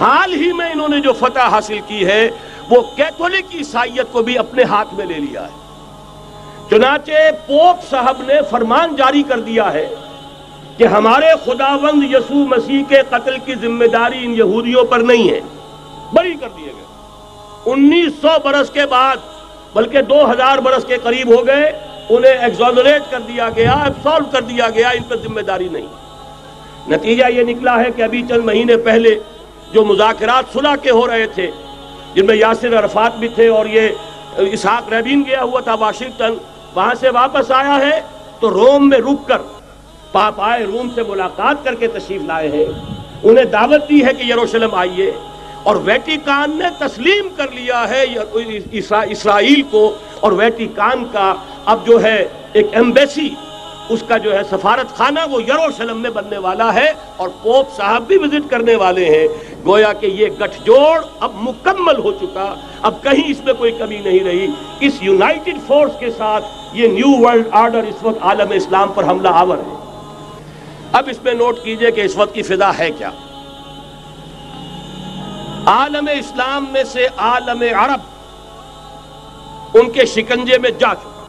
حال ہی میں انہوں نے جو فتح حاصل کی ہے وہ کیتھولک عیسائیت کو بھی اپنے ہاتھ میں لے لیا ہے۔ چنانچہ پوپ صاحب نے فرمان جاری کر دیا ہے کہ ہمارے خداوند یسوع مسیح کے قتل کی ذمہ داری ان یہودیوں پر نہیں ہے، بری کر دیے گئے۔ 1900 برس کے بعد، بلکہ 2000 برس کے قریب ہو گئے، انہیں ایگزونریٹ کر دیا گیا، ایبسالو کر دیا گیا، ان پر ذمہ داری نہیں۔ نتیجہ یہ نکلا ہے کہ ابھی چند مہینے پہلے جو مذاکرات صلح کے ہو رہے تھے، جن میں یاسر عرفات بھی تھے اور یہ اسحاق رابین گیا ہوا تھا واشنگٹن، وہاں سے واپس آیا ہے تو روم میں رک کر پاپائے روم سے ملاقات کر کے تشریف لائے ہیں، انہیں دعوت دی ہے کہ یروشلم آئیے، اور ویٹیکان نے تسلیم کر لیا ہے اسرائیل کو، اور ویٹیکان کا اب جو ہے ایک ایمبیسی، اس کا جو ہے سفارت خانہ وہ یروشلم میں بننے والا ہے، اور پوپ صاحب بھی وزٹ کرنے والے ہیں۔ گویا کہ یہ گٹھ جوڑ اب مکمل ہو چکا، اب کہیں اس میں کوئی کمی نہیں رہی۔ اس یونائٹڈ فورس کے ساتھ یہ نیو ورلڈ آرڈر اس وقت عالم اسلام پر حملہ آور ہے۔ اب اس میں نوٹ کیجئے کہ اس وقت کی فضا ہے کیا۔ عالم اسلام میں سے عالم عرب ان کے شکنجے میں جا چکا،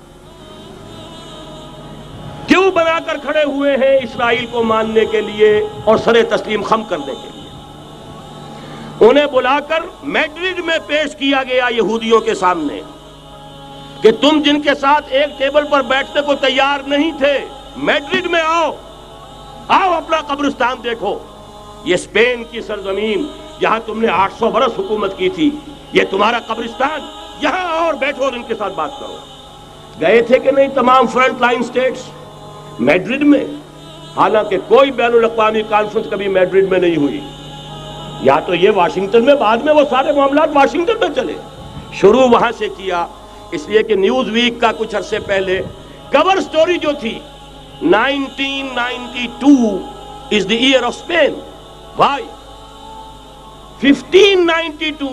کیوں بنا کر کھڑے ہوئے ہیں اسرائیل کو ماننے کے لیے اور سر تسلیم خم کرنے کے لیے۔ انہیں بلا کر میڈرڈ میں پیش کیا گیا یہودیوں کے سامنے کہ تم جن کے ساتھ ایک ٹیبل پر بیٹھنے کو تیار نہیں تھے، میڈرڈ میں آؤ، آؤ اپنا قبرستان دیکھو، یہ اسپین کی سرزمین جہاں تم نے 800 برس حکومت کی تھی، یہ تمہارا قبرستان، یہاں آؤ اور بیٹھو اور ان کے ساتھ بات کرو۔ گئے تھے کہ نہیں تمام فرنٹ لائن سٹیٹس میڈرڈ میں؟ حالانکہ کوئی بین الاقوامی کانفرنس کبھی میڈرڈ میں نہیں ہوئی، یا تو یہ واشنگٹن میں، بعد میں وہ سارے معاملات واشنگٹن میں چلے، شروع وہاں سے کیا۔ اس لیے کہ نیوز ویک کا کچھ عرصے پہلے کور سٹوری جو تھی 1992 is the year of Spain. Why? 1592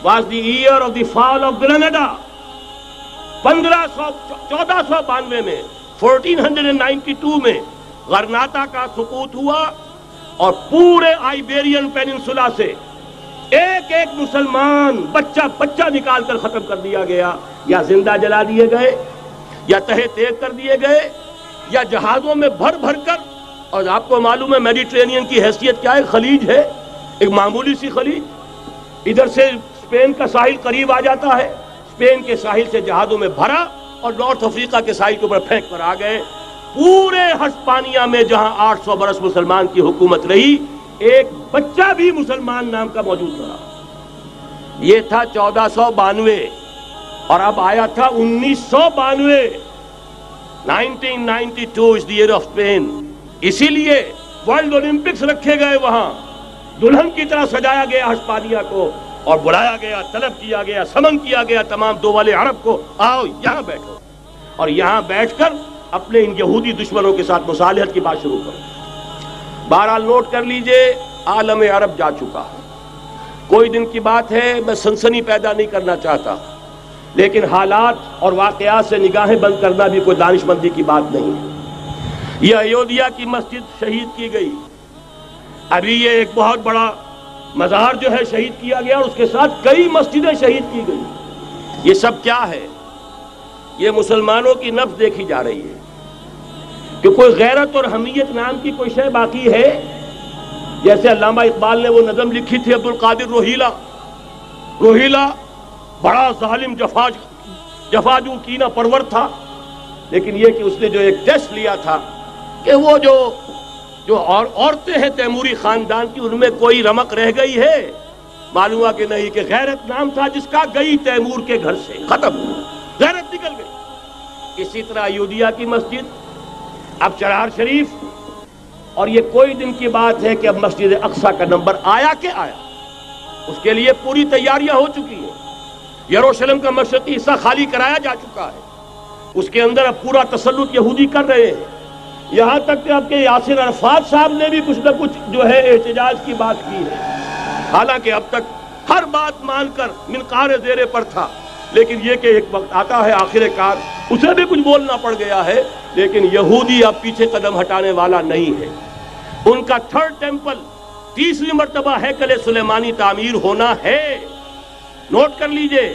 was the year of the fall of Granada. 1492 میں 1492 میں غرناطہ کا سقوط ہوا، اور پورے آئیبیرین پیننسولا سے ایک ایک مسلمان بچہ نکال کر ختم کر دیا گیا، یا زندہ جلا دیے گئے، یا تہہ تیگ کر دیے گئے، یا جہازوں میں بھر بھر کر۔ اور آپ کو معلوم ہے میڈیٹرینین کی حیثیت کیا ہے، خلیج ہے، ایک معمولی سی خلیج، ادھر سے اسپین کا ساحل قریب آ جاتا ہے، اسپین کے ساحل سے جہازوں میں بھرا اور نارتھ افریقہ کے ساحل کے اوپر پھینک کر آ گئے۔ پورے ہسپانیہ میں جہاں 800 برس مسلمان کی حکومت رہی، ایک بچہ بھی مسلمان نام کا موجود رہا۔ یہ تھا 1492، اور اب آیا تھا 1992۔ 1992 is the year of Spain۔ اسی لیے ورلڈ اولمپکس رکھے گئے، وہاں دلہن کی طرح سجایا گیا ہسپانیہ کو، اور بلایا گیا، طلب کیا گیا، سمن کیا گیا تمام دول عرب کو، آؤ یہاں بیٹھو، اور یہاں بیٹھ کر اپنے ان یہودی دشمنوں کے ساتھ مصالحت کی بات شروع کرو۔ بہرحال نوٹ کر لیجئے، عالم عرب جا چکا ہے۔ کوئی دن کی بات ہے، میں سنسنی پیدا نہیں کرنا چاہتا، لیکن حالات اور واقعات سے نگاہیں بند کرنا بھی کوئی دانش مندی کی بات نہیں ہے۔ یہ ایودھیا کی مسجد شہید کی گئی، ابھی یہ ایک بہت بڑا مزار جو ہے شہید کیا گیا، اور اس کے ساتھ کئی مسجدیں شہید کی گئی۔ یہ سب کیا ہے؟ یہ مسلمانوں کی نفس دیکھی جا رہی ہے کہ کوئی غیرت اور حمیت نام کی کوئی شے باقی ہے؟ جیسے علامہ اقبال نے وہ نظم لکھی تھی، عبد القادر روہیلا بڑا ظالم جفاجو کینہ پرور تھا، لیکن یہ کہ اس نے جو ایک ٹیسٹ لیا تھا کہ وہ جو عورتیں ہیں تیموری خاندان کی، ان میں کوئی رمق رہ گئی ہے؟ معلوم ہوا کہ نہیں، کہ غیرت نام تھا جس کا گئی تیمور کے گھر سے، ختم، غیرت نکل گئی۔ اسی طرح ایودھیا کی مسجد، اب چرار شریف، اور یہ کوئی دن کی بات ہے کہ اب مسجد اقصیٰ کا نمبر آیا کہ آیا، اس کے لیے پوری تیاریاں ہو چکی ہیں۔ یروشلم کا مشرقی حصہ خالی کرایا جا چکا ہے، اس کے اندر اب پورا تسلط یہودی کر رہے ہیں، یہاں تک کہ اب کے یاسر عرفات صاحب نے بھی کچھ نہ کچھ جو ہے احتجاج کی بات کی ہے، حالانکہ اب تک ہر بات مان کر منقار زیر پر تھا، لیکن یہ کہ ایک وقت آتا ہے آخر کار اسے بھی کچھ بولنا پڑ گیا ہے۔ لیکن یہودی اب پیچھے قدم ہٹانے والا نہیں ہے۔ ان کا تھرڈ ٹیمپل تیسری مرتبہ ہیکل سلیمانی تعمیر ہونا ہے۔ نوٹ کر لیجئے،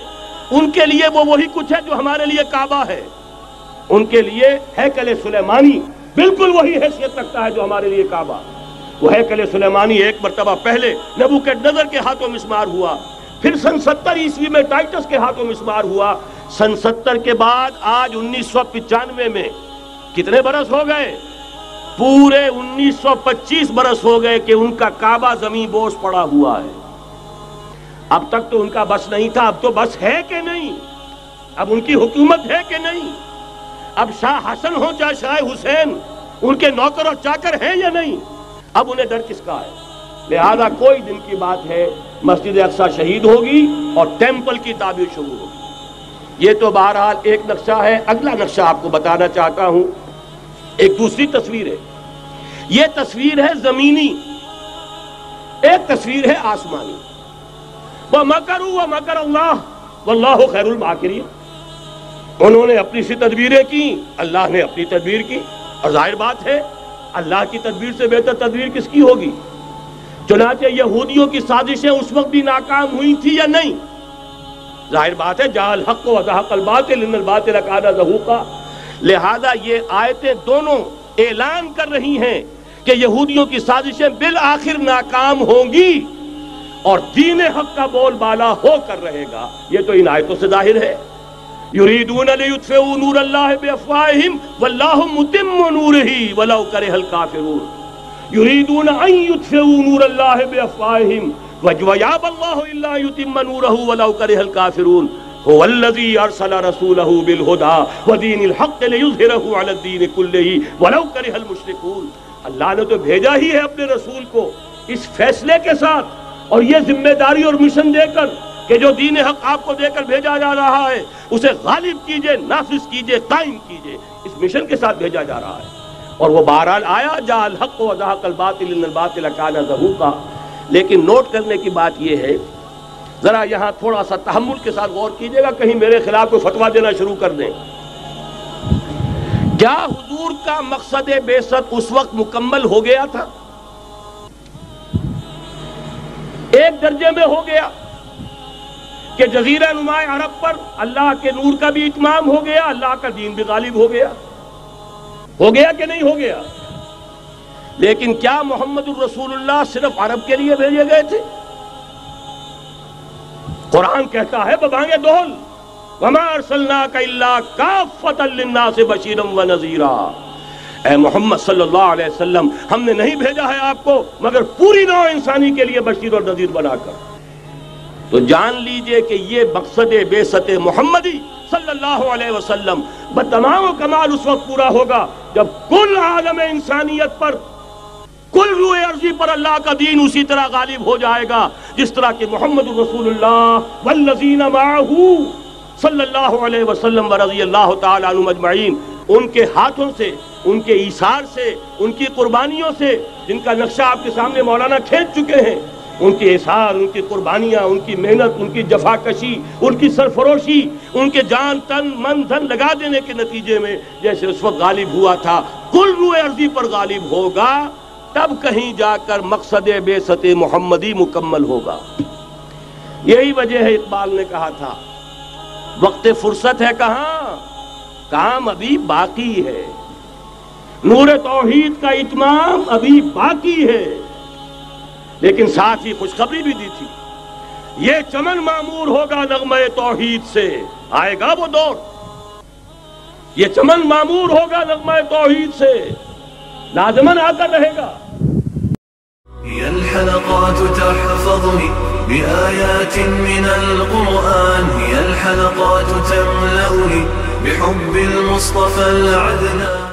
ان کے لیے وہ وہی کچھ ہے جو ہمارے لیے کعبہ ہے۔ ان کے لیے ہیکل سلیمانی بالکل وہی حیثیت رکھتا ہے جو ہمارے لیے کعبہ۔ وہ ہیکل سلیمانی ایک مرتبہ پہلے نبوکدنضر کے ہاتھوں مسمار ہوا، پھر سن 70 عیسوی میں ٹائٹس کے ہاتھوں مسمار ہوا۔ سن 70 کے بعد آج 1995 میں کتنے برس ہو گئے؟ پورے 1925 برس ہو گئے کہ ان کا کعبہ زمین بوس پڑا ہوا ہے۔ اب تک تو ان کا بس نہیں تھا، اب تو بس ہے کہ نہیں؟ اب ان کی حکومت ہے کہ نہیں؟ اب شاہ حسن ہو چاہے شاہ حسین، ان کے نوکر اور چاکر ہیں یا نہیں؟ اب انہیں ڈر کس کا ہے؟ لہذا کوئی دن کی بات ہے مسجد اقصی شہید ہوگی اور ٹیمپل کی تعمیر شروع ہوگی۔ یہ تو بہرحال ایک نقشہ ہے۔ اگلا نقشہ آپ کو بتانا چاہتا ہوں، ایک دوسری تصویر ہے۔ یہ تصویر ہے زمینی، ایک تصویر ہے آسمانی۔ وَمَكَرُوا وَمَكَرَ اللَّهُ وَاللَّهُ خَيْرُ الْمَاكِرِينَ۔ انہوں نے اپنی سی تدبیریں کی، اللہ نے اپنی تدبیر کی، اور ظاہر بات ہے اللہ کی تدبیر سے بہتر تدبیر کس کی ہوگی؟ چنانچہ یہودیوں کی سازشیں اس وقت بھی ناکام ہوئی تھی یا نہیں؟ ظاہر بات ہے جاء الحق وزهق الباطل ان الباطل کان زہوقا۔ لہذا یہ آیتیں دونوں اعلان کر رہی ہیں کہ یہودیوں کی سازشیں بالآخر ناکام ہوں گی اور دین حق کا بول بالا ہو کر رہے گا۔ یہ تو ان آیتوں سے ظاہر ہے۔ یریدون لیطفئوا نور اللہ بافواہہم واللہ متم نورہ ولو کرہ الکافرون۔ یریدون ان یطفئوا نور اللہ بافواہہم ویابی اللہ الا ان یتم نورہ ولو کرہ الکافرون۔ هو الذی ارسل رسولہ بالہدی ودین الحق لیظہرہ علی الدین کلہ ولو کرہ المشرکون۔ اللہ نے تو بھیجا ہی ہے اپنے رسول کو اس فیصلے کے ساتھ اور یہ ذمہ داری اور مشن دے کر کہ جو دین حق آپ کو دے کر بھیجا جا رہا ہے اسے غالب کیجئے، نافذ کیجئے، قائم کیجئے۔ اس مشن کے ساتھ بھیجا جا رہا ہے اور وہ بہرحال آیا جاء الحق وزهق الباطل ان الباطل کان زہوقا۔ لیکن نوٹ کرنے کی بات یہ ہے، ذرا یہاں تھوڑا سا تحمل کے ساتھ غور کیجئے گا، کہیں میرے خلاف کوئی فتویٰ دینا شروع کر دیں۔ کیا حضور کا مقصد بعثت اس وقت مکمل ہو گیا تھا؟ ایک درجے میں ہو گیا کہ جزیرہ نما عرب پر اللہ کے نور کا بھی اتمام ہو گیا، اللہ کا دین بھی غالب ہو گیا۔ ہو گیا کہ نہیں ہو گیا؟ لیکن کیا محمد الرسول اللہ صرف عرب کے لیے بھیجے گئے تھے؟ قرآن کہتا ہے ببانگ دہل وما ارسلناک الا کافۃ للناس بشیرا ونذیرا۔ اے محمد صلی اللہ علیہ وسلم، ہم نے نہیں بھیجا ہے آپ کو مگر پوری نوع انسانی کے لیے بشیر اور نذیر بنا کر۔ تو جان لیجئے کہ یہ مقصد بعثت محمدی صلی اللہ علیہ وسلم بتمام و کمال اس وقت پورا ہوگا جب کل عالم انسانیت پر، کل روئے ارضی پر اللہ کا دین اسی طرح غالب ہو جائے گا جس طرح کہ محمد رسول اللہ والذین معہ صلی اللہ علیہ وسلم ورضی اللہ تعالی عنہم اجمعین، ان کے ہاتھوں سے، ان کے ایثار سے، ان کی قربانیوں سے، جن کا نقشہ آپ کے سامنے مولانا کھینچ چکے ہیں، ان کے اثار، ان کی قربانیاں، ان کی محنت، ان کی جفاکشی، ان کی سرفروشی، ان کے جان تن من دھن لگا دینے کے نتیجے میں جیسے اس وقت غالب ہوا تھا کل روئے ارضی پر غالب ہوگا، تب کہیں جا کر مقصد بعثت محمدی مکمل ہوگا۔ یہی وجہ ہے اقبال نے کہا تھا وقت فرصت ہے کہاں، کام ابھی باقی ہے، نور توحید کا اتمام ابھی باقی ہے۔ لیکن ساتھ ہی خوشخبری بھی دی تھی، یہ چمن معمور ہوگا نغمہ توحید سے، آئے گا وہ دور، یہ چمن معمور ہوگا نغمہ توحید سے، لازماً آ کر رہے گا۔ هي الحلقات تحفظني بآيات من القرآن، هي الحلقات تملأني بحب المصطفى العدنان۔